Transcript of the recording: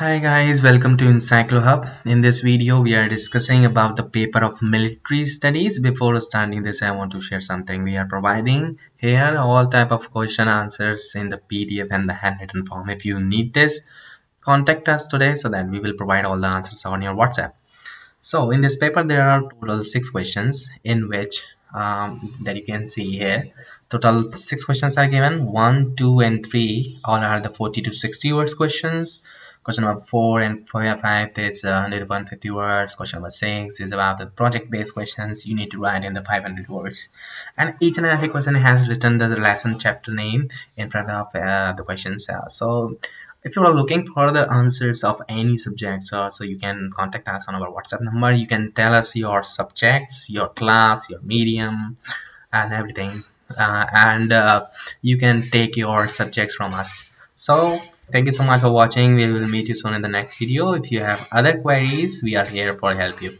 Hi guys, welcome to EncycloHub. In this video, we are discussing about the paper of military studies. Before starting this, I want to share something. We are providing here all type of question answers in the PDF and the handwritten form. If you need this, contact us today so that we will provide all the answers on your WhatsApp. So in this paper, there are total six questions in which that you can see here. Total six questions are given. One, two, and three all are the 40 to 60 words questions. Question number four and five, it's 100 to 150 words. Question number six is about the project-based questions. You need to write in the 500 words. And each and every question has written the lesson chapter name in front of the questions. So if you are looking for the answers of any subjects, so you can contact us on our WhatsApp number. You can tell us your subjects, your class, your medium, and everything. And you can take your subjects from us. So thank you so much for watching. We will meet you soon in the next video. If you have other queries, we are here for help you.